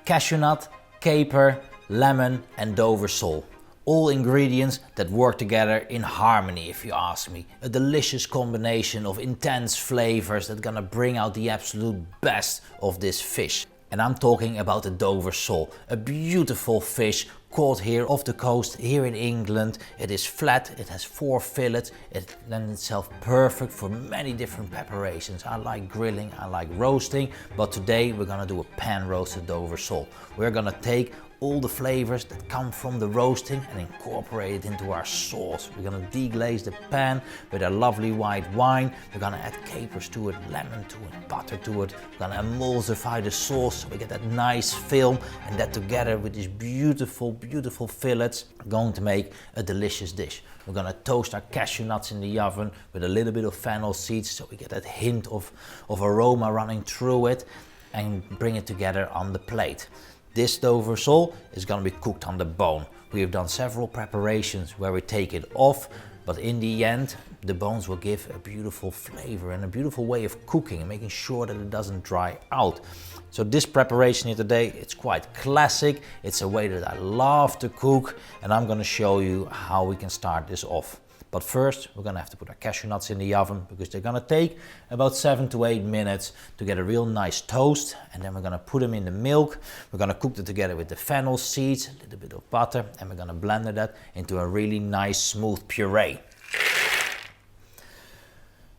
Cashew nut, caper, lemon and Dover sole. All ingredients that work together in harmony, if you ask me. A delicious combination of intense flavors that's gonna bring out the absolute best of this fish. And I'm talking about the Dover sole, a beautiful fish caught here off the coast here in England. It is flat, it has 4 fillets, it lends itself perfect for many different preparations. I like grilling, I like roasting, but today we're gonna do a pan roasted Dover sole. We're gonna take all the flavors that come from the roasting and incorporate it into our sauce. We're gonna deglaze the pan with a lovely white wine. We're gonna add capers to it, lemon to it, butter to it. We're gonna emulsify the sauce so we get that nice film, and that together with these beautiful, beautiful fillets, going to make a delicious dish. We're gonna toast our cashew nuts in the oven with a little bit of fennel seeds so we get that hint of aroma running through it, and bring it together on the plate. This Dover sole is going to be cooked on the bone. We have done several preparations where we take it off, but in the end the bones will give a beautiful flavor and a beautiful way of cooking and making sure that it doesn't dry out. So this preparation here today, it's quite classic. It's a way that I love to cook, and I'm going to show you how we can start this off. But first, we're gonna have to put our cashew nuts in the oven because they're gonna take about 7 to 8 minutes to get a real nice toast. And then we're gonna put them in the milk. We're gonna cook it together with the fennel seeds, a little bit of butter, and we're gonna blend that into a really nice smooth puree.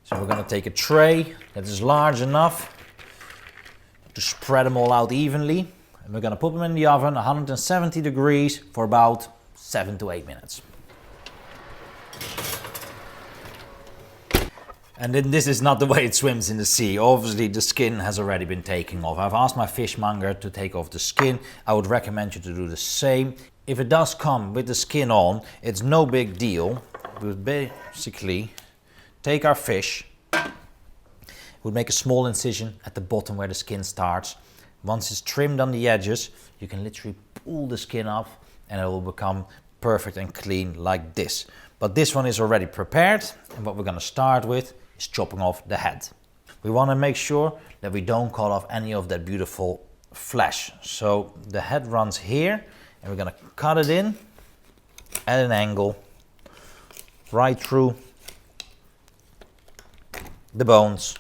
So we're gonna take a tray that is large enough to spread them all out evenly. And we're gonna put them in the oven, 170 degrees for about 7 to 8 minutes. And then this is not the way it swims in the sea. Obviously the skin has already been taken off. I've asked my fishmonger to take off the skin. I would recommend you to do the same. If it does come with the skin on, it's no big deal. We would basically take our fish, we'll make a small incision at the bottom where the skin starts. Once it's trimmed on the edges, you can literally pull the skin off and it will become perfect and clean like this. But this one is already prepared, and what we're going to start with is chopping off the head. We want to make sure that we don't cut off any of that beautiful flesh. So the head runs here, and we're going to cut it in at an angle right through the bones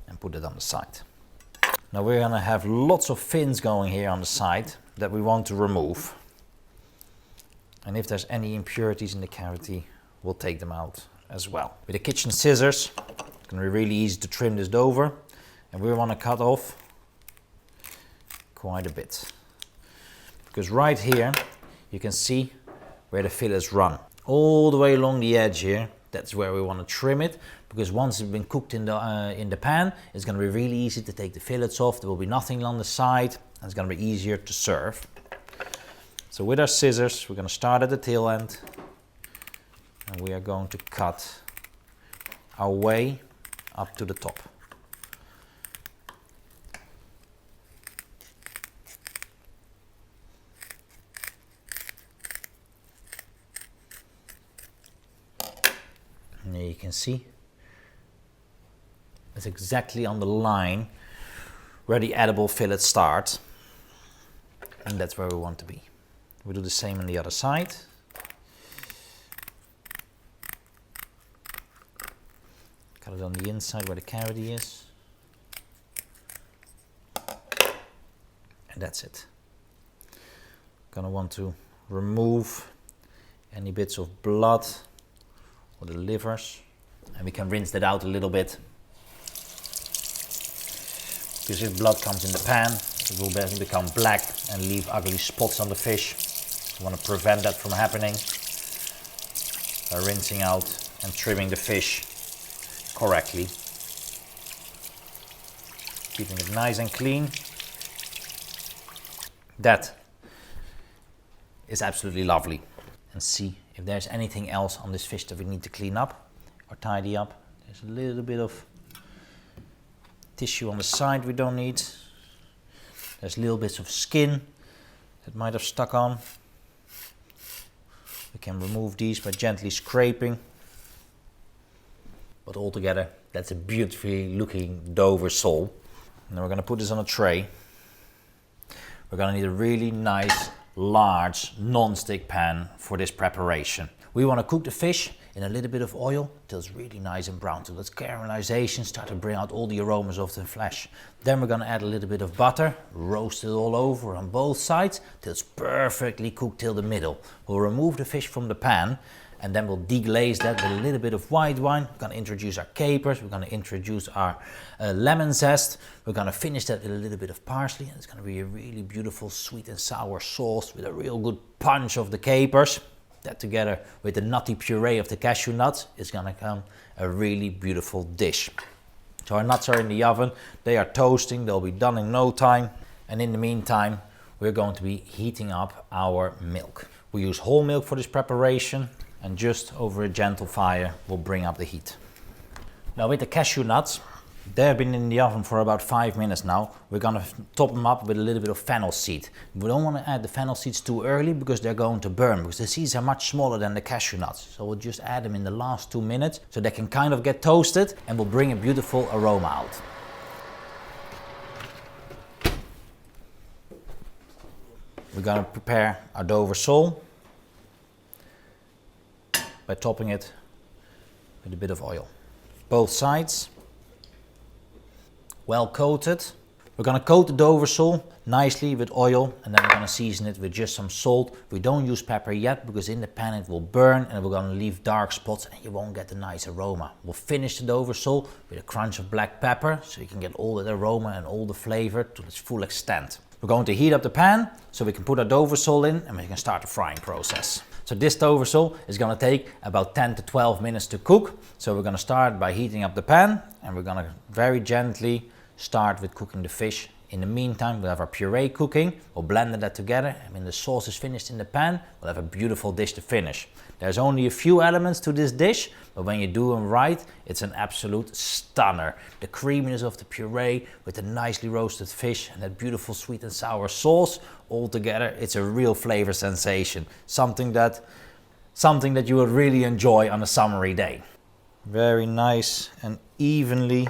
and put it on the side. Now we're going to have lots of fins going here on the side that we want to remove. And if there's any impurities in the cavity, we'll take them out as well. With the kitchen scissors, it's going to be really easy to trim this Dover. And we want to cut off quite a bit. Because right here, you can see where the fillets run. All the way along the edge here, that's where we want to trim it. Because once it's been cooked in the pan, it's going to be really easy to take the fillets off. There will be nothing on the side, and it's going to be easier to serve. So with our scissors, we're going to start at the tail end, and we are going to cut our way up to the top. And there you can see, it's exactly on the line where the edible fillets start, and that's where we want to be. We do the same on the other side. Cut it on the inside where the cavity is. And that's it. Gonna want to remove any bits of blood or the livers. And we can rinse that out a little bit. Because if blood comes in the pan, it will become black and leave ugly spots on the fish. You want to prevent that from happening by rinsing out and trimming the fish correctly. Keeping it nice and clean. That is absolutely lovely. And see if there's anything else on this fish that we need to clean up or tidy up. There's a little bit of tissue on the side we don't need. There's little bits of skin that might have stuck on. We can remove these by gently scraping. But altogether, that's a beautifully looking Dover sole. And then we're gonna put this on a tray. We're gonna need a really nice, large, non-stick pan for this preparation. We wanna cook the fish in a little bit of oil till it's really nice and brown, till it's caramelization, start to bring out all the aromas of the flesh. Then we're gonna add a little bit of butter, roast it all over on both sides till it's perfectly cooked till the middle. We'll remove the fish from the pan and then we'll deglaze that with a little bit of white wine. We're gonna introduce our capers, we're gonna introduce our lemon zest. We're gonna finish that with a little bit of parsley, and it's gonna be a really beautiful sweet and sour sauce with a real good punch of the capers. That together with the nutty puree of the cashew nuts is gonna come a really beautiful dish. So our nuts are in the oven, they are toasting, they'll be done in no time. And in the meantime, we're going to be heating up our milk. We use whole milk for this preparation, and just over a gentle fire we'll bring up the heat. Now with the cashew nuts, they've been in the oven for about 5 minutes now. We're gonna top them up with a little bit of fennel seed. We don't want to add the fennel seeds too early because they're going to burn, because the seeds are much smaller than the cashew nuts. So we'll just add them in the last 2 minutes so they can kind of get toasted and will bring a beautiful aroma out. We're gonna prepare our Dover sole by topping it with a bit of oil. Both sides. Well coated. We're gonna coat the Dover sole nicely with oil, and then we're gonna season it with just some salt. We don't use pepper yet because in the pan it will burn and we're gonna leave dark spots and you won't get the nice aroma. We'll finish the Dover sole with a crunch of black pepper so you can get all the aroma and all the flavor to its full extent. We're going to heat up the pan so we can put our Dover sole in and we can start the frying process. So this Dover sole is gonna take about 10 to 12 minutes to cook. So we're gonna start by heating up the pan and we're gonna very gently start with cooking the fish. In the meantime, we'll have our puree cooking. We'll blend that together, and when the sauce is finished in the pan, we'll have a beautiful dish to finish. There's only a few elements to this dish, but when you do them right, it's an absolute stunner. The creaminess of the puree with the nicely roasted fish and that beautiful sweet and sour sauce, all together, it's a real flavor sensation. Something that you would really enjoy on a summery day. Very nice and evenly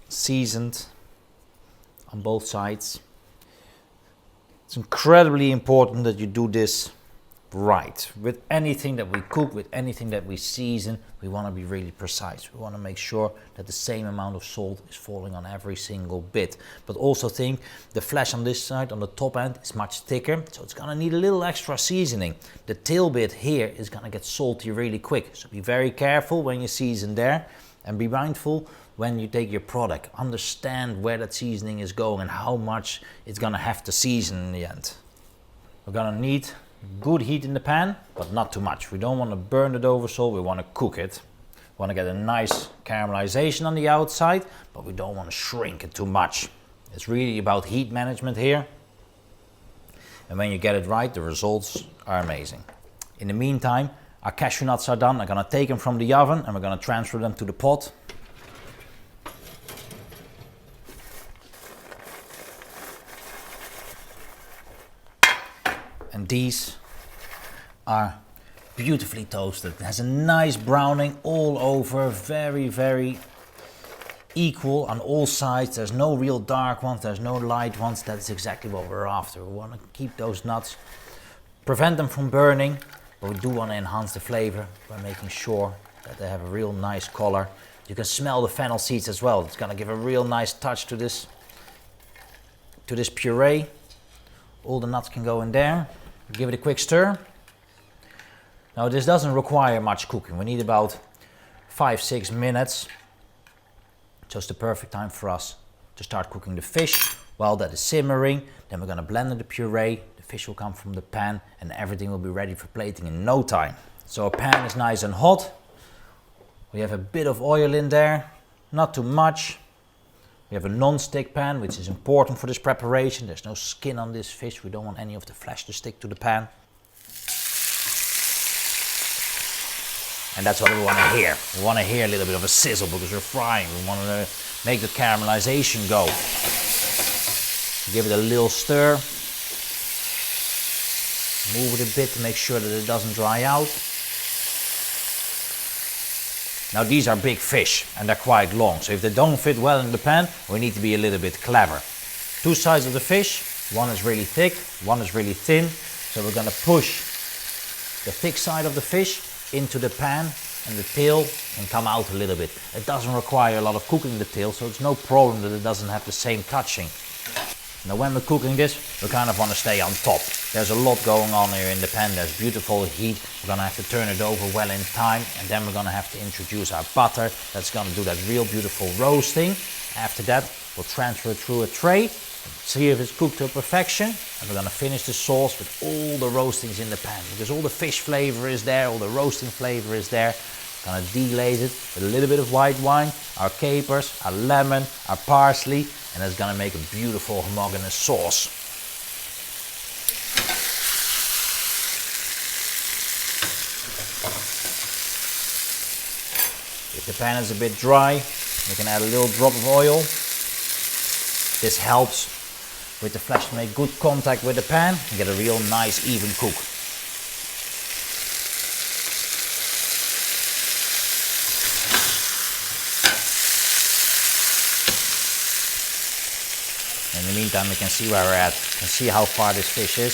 seasoned on both sides. It's incredibly important that you do this right. With anything that we cook, with anything that we season, we want to be really precise. We want to make sure that the same amount of salt is falling on every single bit. But also think the flesh on this side, on the top end, is much thicker, so it's going to need a little extra seasoning. The tail bit here is going to get salty really quick, so be very careful when you season there, and be mindful when you take your product. Understand where that seasoning is going and how much it's gonna have to season in the end. We're gonna need good heat in the pan, but not too much. We don't want to burn the Dover sole, we want to cook it. We want to get a nice caramelization on the outside, but we don't want to shrink it too much. It's really about heat management here. And when you get it right, the results are amazing. In the meantime, our cashew nuts are done. I'm gonna take them from the oven and we're gonna transfer them to the pot. And these are beautifully toasted. It has a nice browning all over, very, very equal on all sides. There's no real dark ones, there's no light ones. That's exactly what we're after. We want to keep those nuts, prevent them from burning, but we do want to enhance the flavor by making sure that they have a real nice color. You can smell the fennel seeds as well. It's going to give a real nice touch to this puree. All the nuts can go in there. Give it a quick stir. Now this doesn't require much cooking. We need about 5-6 minutes. Just the perfect time for us to start cooking the fish. While that is simmering, then we're going to blend in the puree. The fish will come from the pan and everything will be ready for plating in no time. So our pan is nice and hot. We have a bit of oil in there, not too much. We have a non-stick pan, which is important for this preparation. There's no skin on this fish. We don't want any of the flesh to stick to the pan. And that's what we want to hear. We want to hear a little bit of a sizzle because we're frying. We want to make the caramelization go. Give it a little stir. Move it a bit to make sure that it doesn't dry out. Now these are big fish and they're quite long, so if they don't fit well in the pan, we need to be a little bit clever. Two sides of the fish, one is really thick, one is really thin, so we're gonna push the thick side of the fish into the pan and the tail can come out a little bit. It doesn't require a lot of cooking the tail, so it's no problem that it doesn't have the same touching. Now when we're cooking this, we kind of want to stay on top. There's a lot going on here in the pan, there's beautiful heat. We're going to have to turn it over well in time, and then we're going to have to introduce our butter. That's going to do that real beautiful roasting. After that, we'll transfer it through a tray, see if it's cooked to perfection, and we're going to finish the sauce with all the roastings in the pan, because all the fish flavor is there, all the roasting flavor is there. Gonna deglaze it with a little bit of white wine, our capers, our lemon, our parsley, and it's gonna make a beautiful homogeneous sauce. If the pan is a bit dry, you can add a little drop of oil. This helps with the flesh to make good contact with the pan and get a real nice even cook. In the meantime, we can see where we're at. You can see how far this fish is.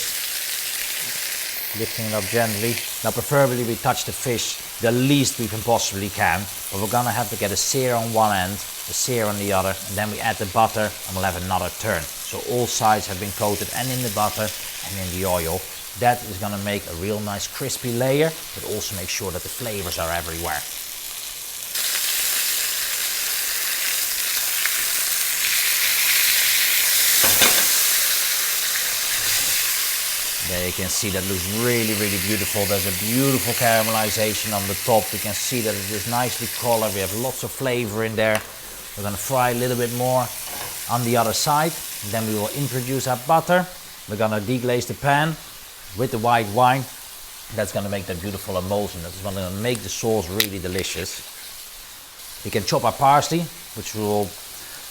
Lifting it up gently. Now preferably we touch the fish the least we can possibly can, but we're gonna have to get a sear on one end, a sear on the other, and then we add the butter and we'll have another turn. So all sides have been coated and in the butter and in the oil. That is gonna make a real nice crispy layer, but also make sure that the flavors are everywhere. There you can see that looks really, really beautiful. There's a beautiful caramelization on the top. You can see that it is nicely colored. We have lots of flavor in there. We're going to fry a little bit more on the other side. Then we will introduce our butter. We're going to deglaze the pan with the white wine. That's going to make that beautiful emulsion. That's going to make the sauce really delicious. We can chop our parsley, which we will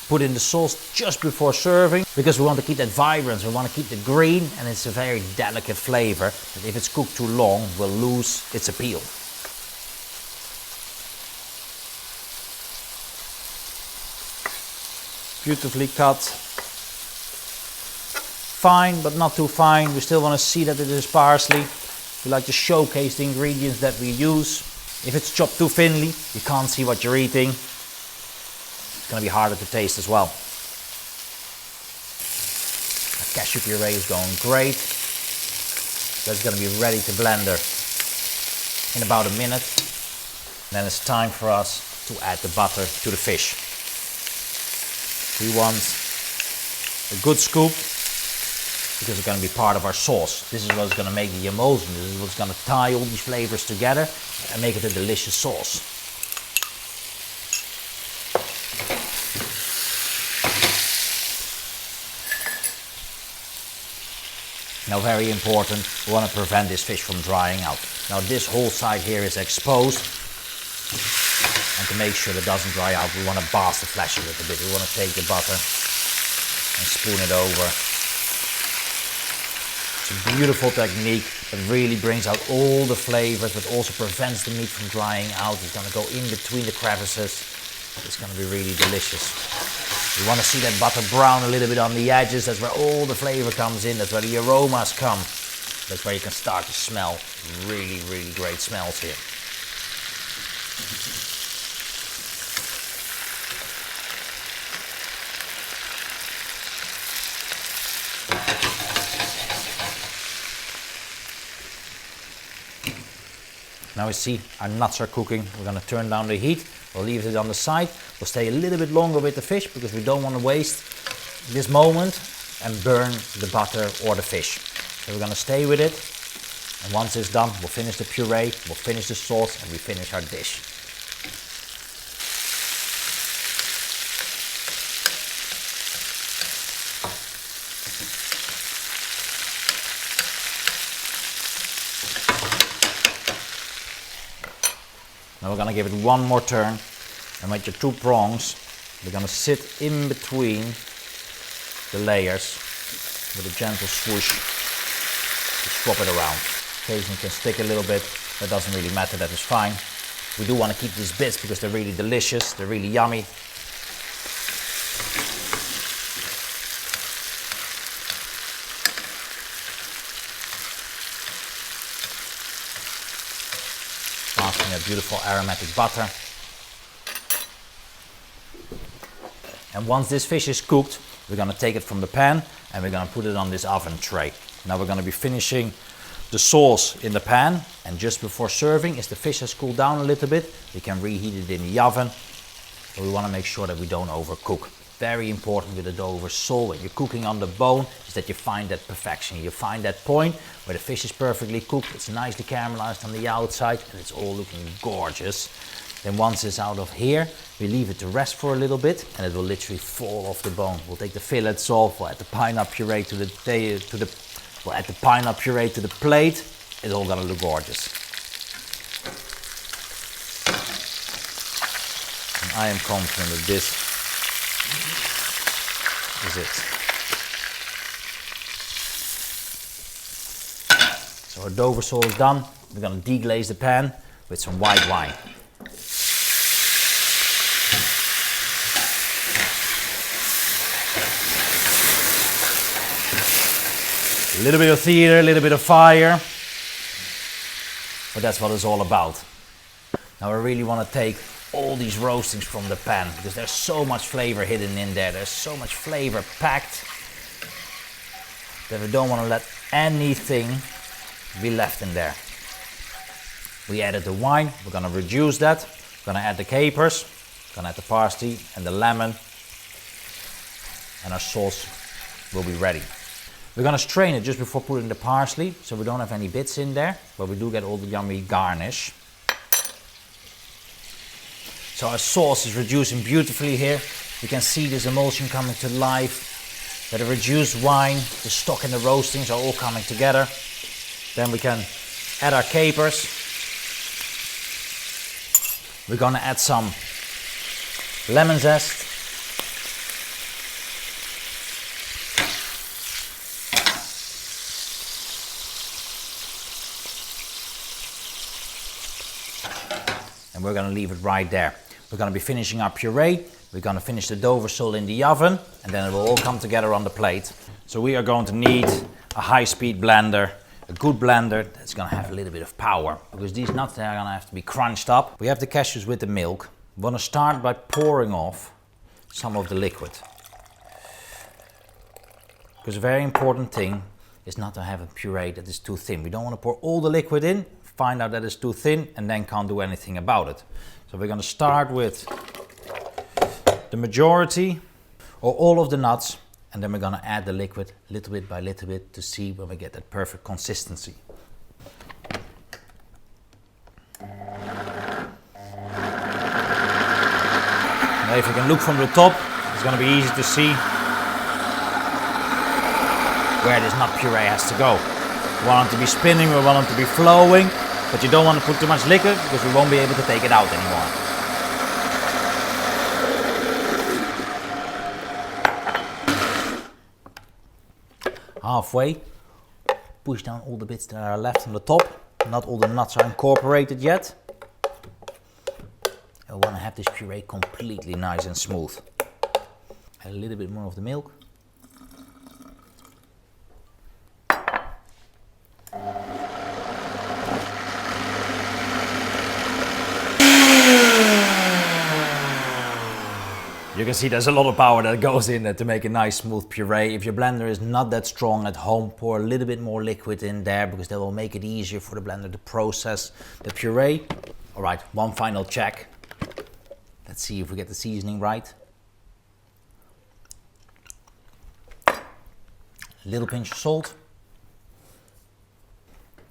put in the sauce just before serving, because we want to keep that vibrance, we want to keep the green, and it's a very delicate flavor that if it's cooked too long will lose its appeal. Beautifully cut. Fine, but not too fine. We still want to see that it is parsley. We like to showcase the ingredients that we use. If it's chopped too thinly, you can't see what you're eating. It's going to be harder to taste as well. The cashew puree is going great. That's going to be ready to blender in about a minute. Then it's time for us to add the butter to the fish. We want a good scoop, because it's going to be part of our sauce. This is what's going to make the emulsion. This is what's going to tie all these flavors together and make it a delicious sauce. Now very important, we want to prevent this fish from drying out. Now this whole side here is exposed, and to make sure that it doesn't dry out, we want to baste the flesh a little bit. We want to take the butter and spoon it over. It's a beautiful technique that really brings out all the flavors, but also prevents the meat from drying out. It's going to go in between the crevices. It's going to be really delicious. You want to see that butter brown a little bit on the edges. That's where all the flavor comes in. That's where the aromas come. That's where you can start to smell really, really great smells here. Now we see our nuts are cooking. We're going to turn down the heat. We'll leave it on the side. We'll stay a little bit longer with the fish because we don't want to waste this moment and burn the butter or the fish. So we're going to stay with it. And once it's done, we'll finish the puree, we'll finish the sauce, and we finish our dish. Now we're going to give it one more turn, and with your two prongs, we're going to sit in between the layers with a gentle swoosh to swap it around. Occasionally it can stick a little bit, that doesn't really matter, that is fine. We do want to keep these bits because they're really delicious, they're really yummy. Basking that beautiful aromatic butter. And once this fish is cooked, we're going to take it from the pan and we're going to put it on this oven tray. Now we're going to be finishing the sauce in the pan, and just before serving, as the fish has cooled down a little bit, we can reheat it in the oven. But we want to make sure that we don't overcook. Very important with the Dover sole when you're cooking on the bone is that you find that perfection. You find that point where the fish is perfectly cooked, it's nicely caramelized on the outside and it's all looking gorgeous. Then once it's out of here, we leave it to rest for a little bit and it will literally fall off the bone. We'll take the fillets off, we'll add the pineapple puree to the plate. It's all gonna look gorgeous. And I am confident that this is it. So our Dover sole is done. We're gonna deglaze the pan with some white wine. A little bit of theater, a little bit of fire, but that's what it's all about. Now I really want to take all these roastings from the pan because there's so much flavor hidden in there. There's so much flavor packed that we don't want to let anything be left in there. We added the wine, we're going to reduce that. We're going to add the capers, we're going to add the parsley and the lemon, and our sauce will be ready. We're going to strain it just before putting the parsley, so we don't have any bits in there, but we do get all the yummy garnish. So our sauce is reducing beautifully here. You can see this emulsion coming to life, that the reduced wine, the stock and the roastings are all coming together. Then we can add our capers. We're going to add some lemon zest. And we're going to leave it right there. We're going to be finishing our puree. We're going to finish the Dover sole in the oven, and then it will all come together on the plate. So we are going to need a high-speed blender, a good blender that's going to have a little bit of power, because these nuts are going to have to be crunched up. We have the cashews with the milk. We're going to start by pouring off some of the liquid. Because a very important thing is not to have a puree that is too thin. We don't want to pour all the liquid in, find out that it's too thin, and then can't do anything about it. So we're going to start with the majority or all of the nuts, and then we're going to add the liquid little bit by little bit to see when we get that perfect consistency. Now if you can look from the top, it's going to be easy to see where this nut puree has to go. We want it to be spinning, we want it to be flowing, but you don't want to put too much liquid because we won't be able to take it out anymore. Halfway, push down all the bits that are left on the top. Not all the nuts are incorporated yet. I want to have this puree completely nice and smooth. Add a little bit more of the milk. You can see there's a lot of power that goes in there to make a nice smooth puree. If your blender is not that strong at home, pour a little bit more liquid in there because that will make it easier for the blender to process the puree. All right, one final check. Let's see if we get the seasoning right. A little pinch of salt.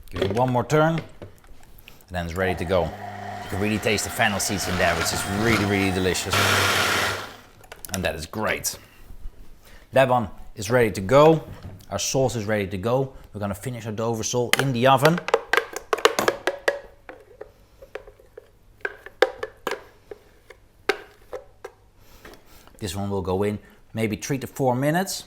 Give it one more turn, and then it's ready to go. You can really taste the fennel seeds in there, which is really, really delicious. And that is great. That one is ready to go. Our sauce is ready to go. We're going to finish our Dover sole in the oven. This one will go in maybe 3 to 4 minutes.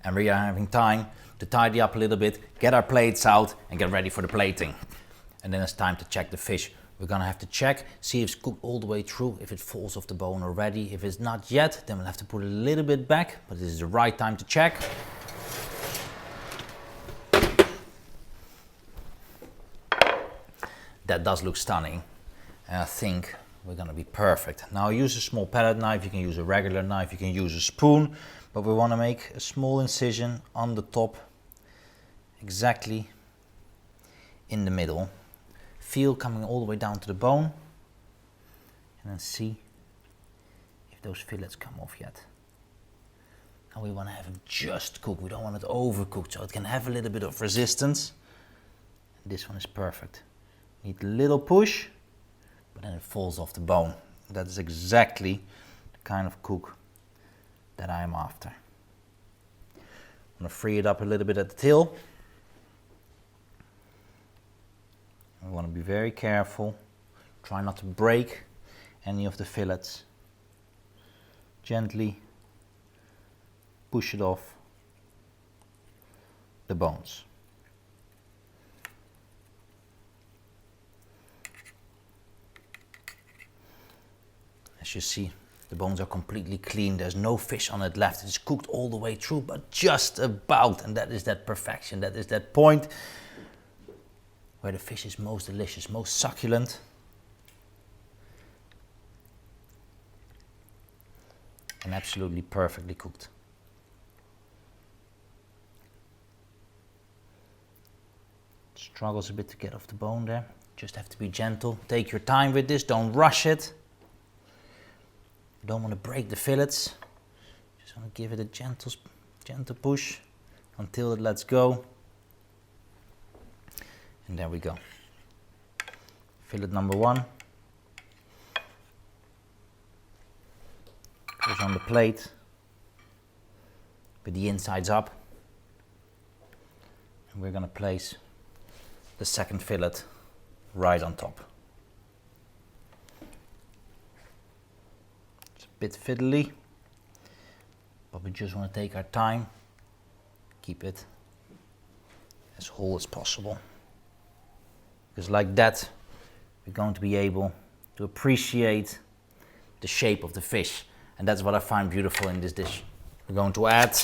And we are having time to tidy up a little bit, get our plates out and get ready for the plating. And then it's time to check the fish. We're gonna have to check, see if it's cooked all the way through, if it falls off the bone already. If it's not yet, then we'll have to put it a little bit back, but this is the right time to check. That does look stunning, and I think we're gonna be perfect. Now use a small palette knife, you can use a regular knife, you can use a spoon, but we wanna make a small incision on the top, exactly in the middle. Feel coming all the way down to the bone, and then see if those fillets come off yet. And we wanna have it just cooked, we don't want it overcooked, so it can have a little bit of resistance. And this one is perfect. Need a little push, but then it falls off the bone. That is exactly the kind of cook that I am after. I'm gonna free it up a little bit at the tail. We want to be very careful. Try not to break any of the fillets. Gently push it off the bones. As you see, the bones are completely clean. There's no fish on it left. It's cooked all the way through, but just about. And that is that perfection. That is that point where the fish is most delicious, most succulent. And absolutely perfectly cooked. Struggles a bit to get off the bone there. Just have to be gentle. Take your time with this. Don't rush it. You don't want to break the fillets. Just want to give it a gentle push until it lets go. And there we go. Fillet number 1 goes on the plate with the insides up. And we're going to place the second fillet right on top. Bit fiddly, but we just want to take our time, keep it as whole as possible, because like that we're going to be able to appreciate the shape of the fish, and that's what I find beautiful in this dish. We're going to add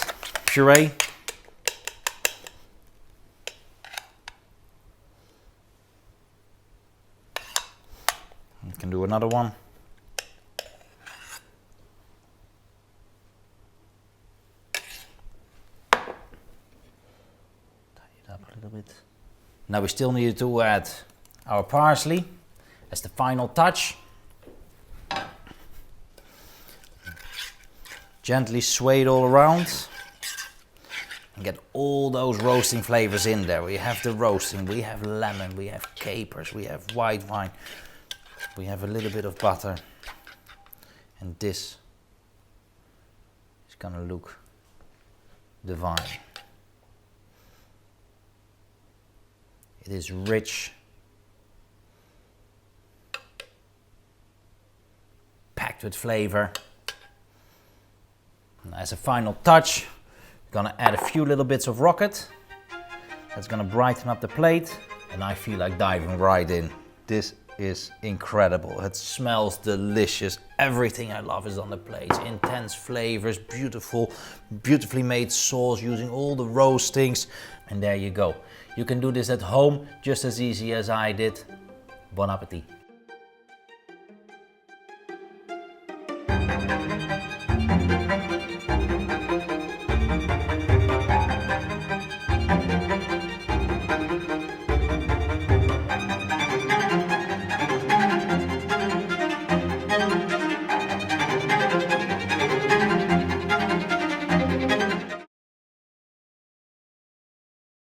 puree. You can do another one. Now we still need to add our parsley as the final touch. Gently sway it all around and get all those roasting flavors in there. We have the roasting, we have lemon, we have capers, we have white wine, we have a little bit of butter, and this is gonna look divine. It is rich, packed with flavor. And as a final touch, we're gonna add a few little bits of rocket. That's gonna brighten up the plate, and I feel like diving right in. This is incredible. It smells delicious. Everything I love is on the plate. Intense flavors, beautifully made sauce using all the roastings. And there you go. You can do this at home just as easy as I did. Bon appetit.